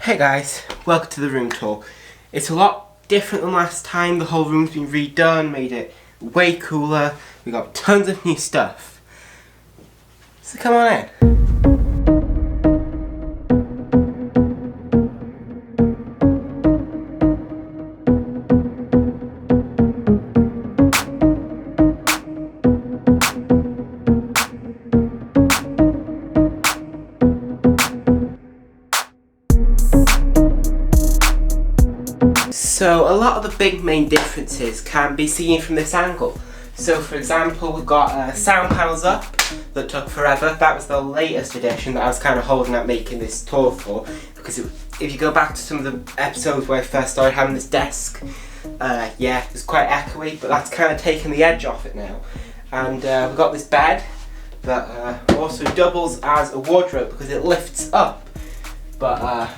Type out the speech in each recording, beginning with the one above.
Hey guys, welcome to the room tour. It's a lot different than last time. The whole room's been redone, made it way cooler. We got tons of new stuff. So come on in. So a lot of the big main differences can be seen from this angle. So for example, we've got sound panels up that took forever. That was the latest edition that I was kind of holding out making this tour for, because if you go back to some of the episodes where I first started having this desk, yeah, it was quite echoey, but that's kind of taken the edge off it now. And we've got this bed that also doubles as a wardrobe because it lifts up, but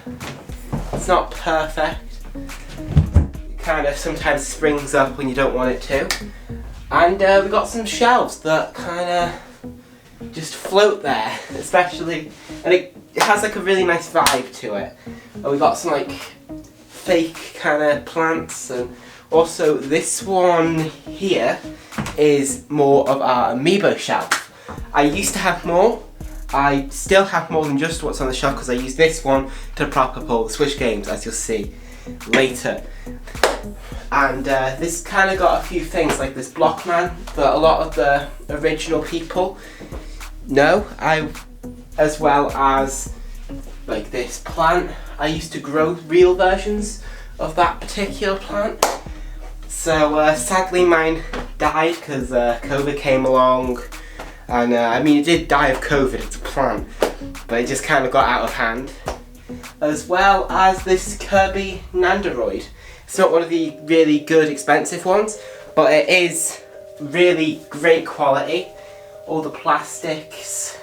it's not perfect. Kind of sometimes springs up when you don't want it to. And we've got some shelves that kind of just float there, especially, and it has like a really nice vibe to it. And we've got some like fake kind of plants, and also this one here is more of our amiibo shelf. I used to have more. I still have more than just what's on the shelf because I use this one to prop up all the Switch games, as you'll see later. And this kind of got a few things like this Blockman that a lot of the original people know, as well as like this plant. I used to grow real versions of that particular plant, so sadly mine died because COVID came along, and I mean it did die of COVID, it's a plant, but it just kind of got out of hand. As well as this Kirby Nandoroid. It's not one of the really good expensive ones, but it is really great quality. All the plastics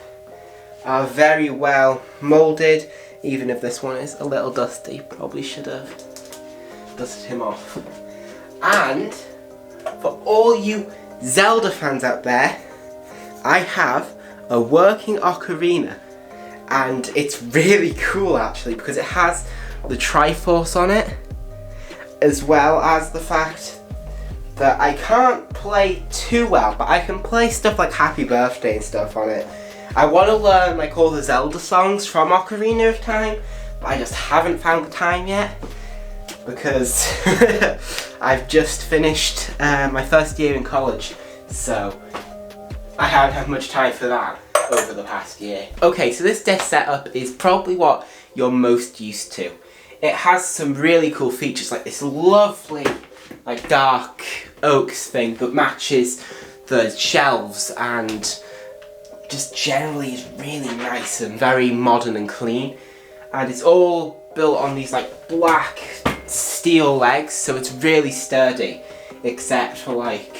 are very well moulded, even if this one is a little dusty. Probably should have dusted him off. And for all you Zelda fans out there, I have a working ocarina. And it's really cool actually because it has the Triforce on it, as well as the fact that I can't play too well, but I can play stuff like Happy Birthday and stuff on it. I want to learn like all the Zelda songs from Ocarina of Time, but I just haven't found the time yet because I've just finished my first year in college, so I haven't had much time for that over the past year. Okay, so this desk setup is probably what you're most used to. It has some really cool features like this lovely like dark oaks thing that matches the shelves, and just generally is really nice and very modern and clean. And it's all built on these like black steel legs, so it's really sturdy, except for like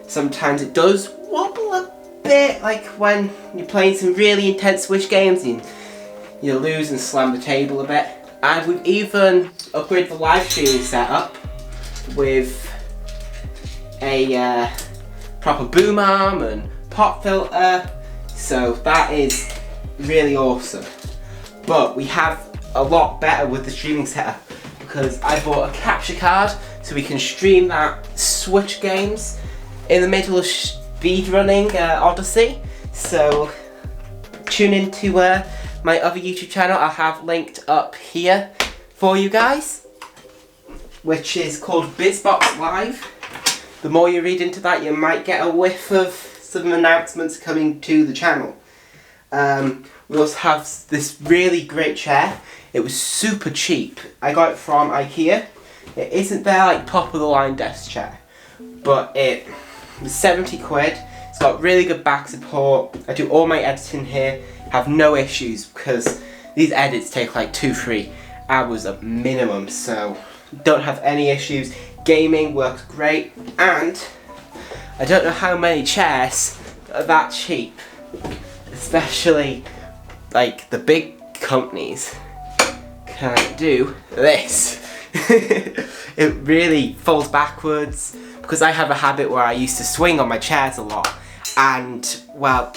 sometimes it does wobble a bit, like when you're playing some really intense Switch games and you lose and slam the table a bit. And we've even upgraded the live streaming setup with a proper boom arm and pop filter, so that is really awesome. But we have a lot better with the streaming setup because I bought a capture card so we can stream that Switch games in the middle of speedrunning Odyssey. So tune into my other YouTube channel I'll have linked up here for you guys, which is called BizBox Live. The more you read into that, you might get a whiff of some announcements coming to the channel. We also have this really great chair. It was super cheap. I got it from IKEA. It isn't their like top of the line desk chair, but it was 70 quid. It's got really good back support. I do all my editing here, have no issues because these edits take like 2-3 hours at minimum, so don't have any issues. Gaming works great, and I don't know how many chairs are that cheap, especially like the big companies can't do this. It really falls backwards because I have a habit where I used to swing on my chairs a lot, and well,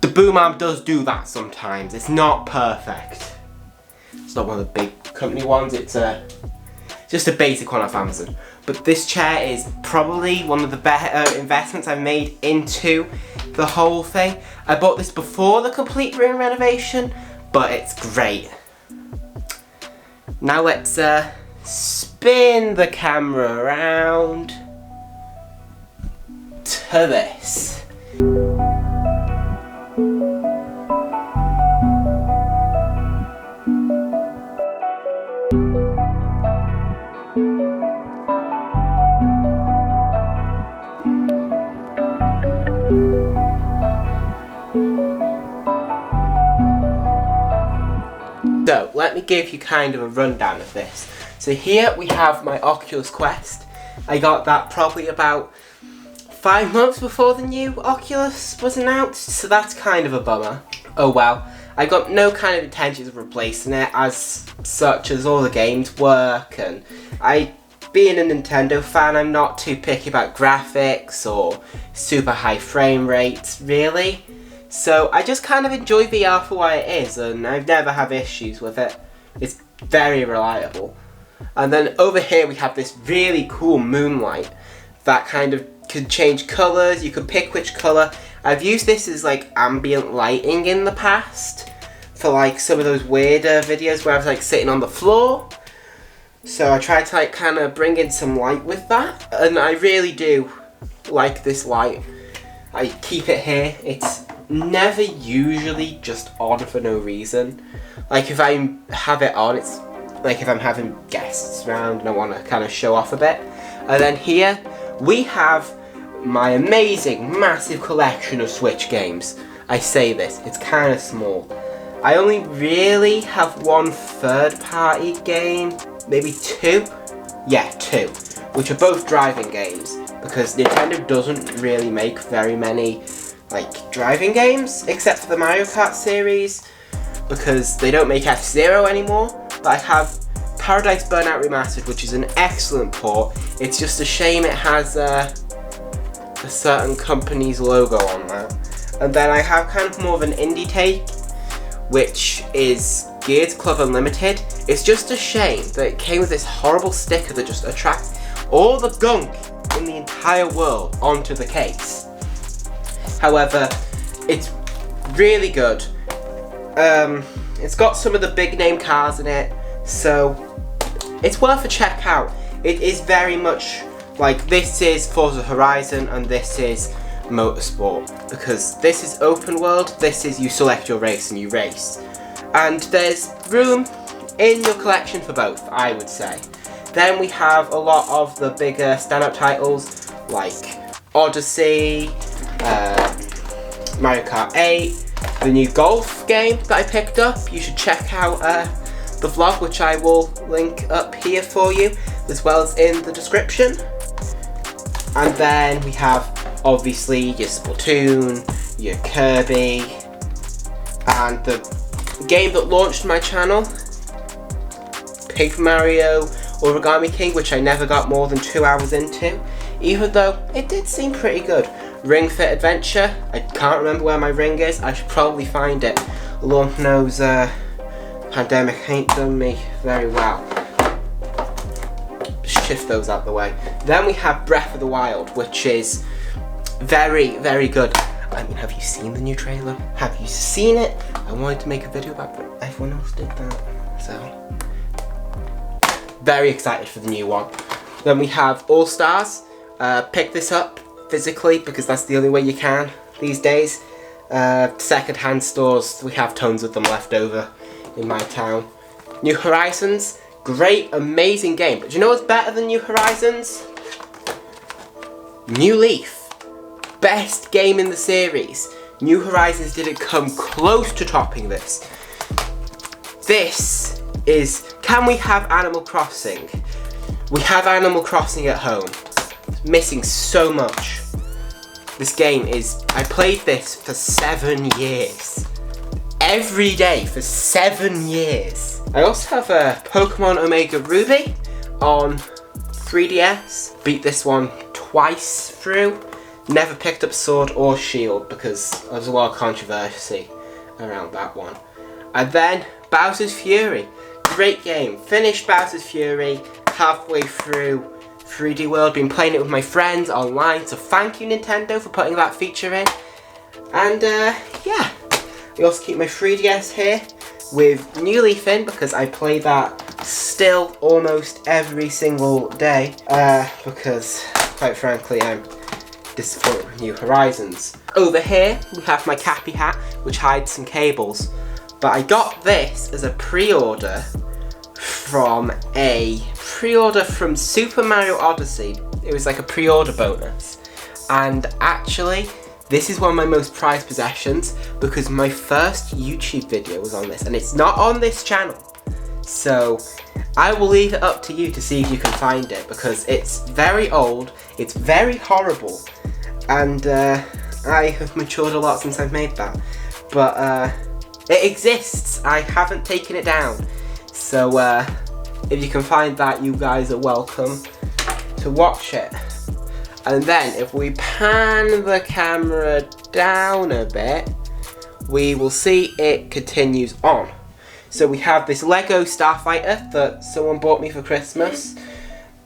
the boom arm does do that sometimes. It's not perfect. It's not one of the big company ones, it's just a basic one off Amazon. But this chair is probably one of the better investments I've made into the whole thing. I bought this before the complete room renovation, but it's great. Now let's spin the camera around to this. So, let me give you kind of a rundown of this. So here we have my Oculus Quest. I got that probably about 5 months before the new Oculus was announced, so that's kind of a bummer. Oh well. I got no kind of intentions of replacing it as such, as all the games work, and being a Nintendo fan, I'm not too picky about graphics or super high frame rates, really. So I just kind of enjoy VR for what it is, and I've never had issues with it. It's very reliable. And then over here we have this really cool moonlight that kind of could change colours. You could pick which colour. I've used this as like ambient lighting in the past for like some of those weirder videos where I was like sitting on the floor. So I tried to like kind of bring in some light with that, and I really do like this light. I keep it here. It's never usually just on for no reason. Like if I have it on, it's like if I'm having guests around and I want to kind of show off a bit. And then here we have my amazing massive collection of Switch games. I say this, it's kind of small. I only really have one third-party game, maybe two? Yeah, two, which are both driving games, because Nintendo doesn't really make very many like driving games, except for the Mario Kart series, because they don't make F-Zero anymore. But I have Paradise Burnout Remastered, which is an excellent port. It's just a shame it has a certain company's logo on there. And then I have kind of more of an indie take, which is Gears Club Unlimited. It's just a shame that it came with this horrible sticker that just attracts all the gunk in the entire world onto the case. However, it's really good. It's got some of the big name cars in it, so it's worth a check out. It is very much like, this is Forza Horizon and this is Motorsport, because this is open world, this is you select your race and you race. And there's room in your collection for both, I would say. Then we have a lot of the bigger standout titles like Odyssey, Mario Kart 8, the new golf game that I picked up. You should check out the vlog, which I will link up here for you, as well as in the description. And then we have obviously your Splatoon, your Kirby, and the game that launched my channel, Paper Mario Origami King, which I never got more than 2 hours into, even though it did seem pretty good. Ring Fit Adventure, I can't remember where my ring is, I should probably find it. Lord knows pandemic ain't done me very well. Shift those out the way. Then we have Breath of the Wild, which is very, very good. I mean, have you seen the new trailer? Have you seen it? I wanted to make a video about it. Everyone else did that. So, very excited for the new one. Then we have All Stars. Pick this up physically because that's the only way you can these days. Second-hand stores, we have tons of them left over in my town. New Horizons. Great, amazing game. But do you know what's better than New Horizons? New Leaf. Best game in the series. New Horizons didn't come close to topping this. This is... Can we have Animal Crossing? We have Animal Crossing at home. It's missing so much. This game is... I played this for 7 years. Every day for 7 years. I also have a Pokemon Omega Ruby on 3DS. Beat this one twice through. never picked up Sword or Shield because there was a lot of controversy around that one. And then Bowser's Fury. Great game. Finished Bowser's Fury halfway through 3D World. Been playing it with my friends online, so thank you Nintendo for putting that feature in. And yeah, I also keep my 3DS here with New Leaf in because I play that still almost every single day because quite frankly I'm disappointed with New Horizons. Over here we have my Cappy hat which hides some cables, but I got this as a pre-order from Super Mario Odyssey. It was like a pre-order bonus, and actually this is one of my most prized possessions because my first YouTube video was on this and it's not on this channel. So I will leave it up to you to see if you can find it because it's very old, it's very horrible, and I have matured a lot since I've made that. But it exists, I haven't taken it down. So if you can find that, you guys are welcome to watch it. And then if we pan the camera down a bit, we will see it continues on. So we have this Lego Starfighter that someone bought me for Christmas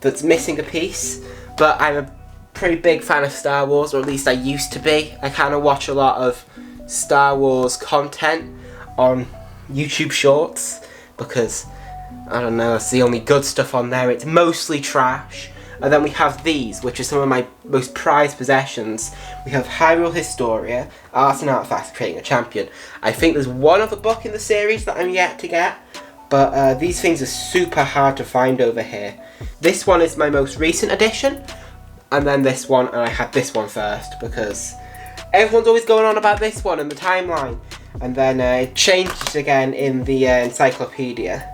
that's missing a piece, but I'm a pretty big fan of Star Wars, or at least I used to be. I kind of watch a lot of Star Wars content on YouTube Shorts because, I don't know, it's the only good stuff on there. It's mostly trash. And then we have these, which are some of my most prized possessions. We have Hyrule Historia, Art and Artifacts of Creating a Champion. I think there's one other book in the series that I'm yet to get, but these things are super hard to find over here. This one is my most recent edition, and then this one, and I had this one first because everyone's always going on about this one in the timeline. And then it changed again in the encyclopedia.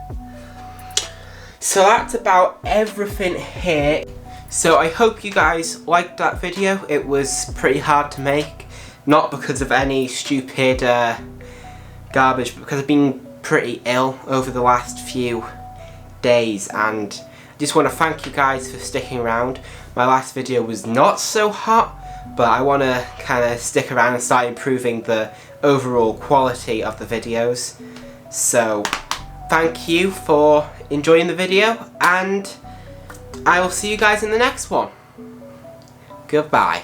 So that's about everything here. So I hope you guys liked that video. It was pretty hard to make. Not because of any stupid garbage, but because I've been pretty ill over the last few days. And I just want to thank you guys for sticking around. My last video was not so hot, but I want to kind of stick around and start improving the overall quality of the videos. So thank you for enjoying the video, and I will see you guys in the next one. Goodbye.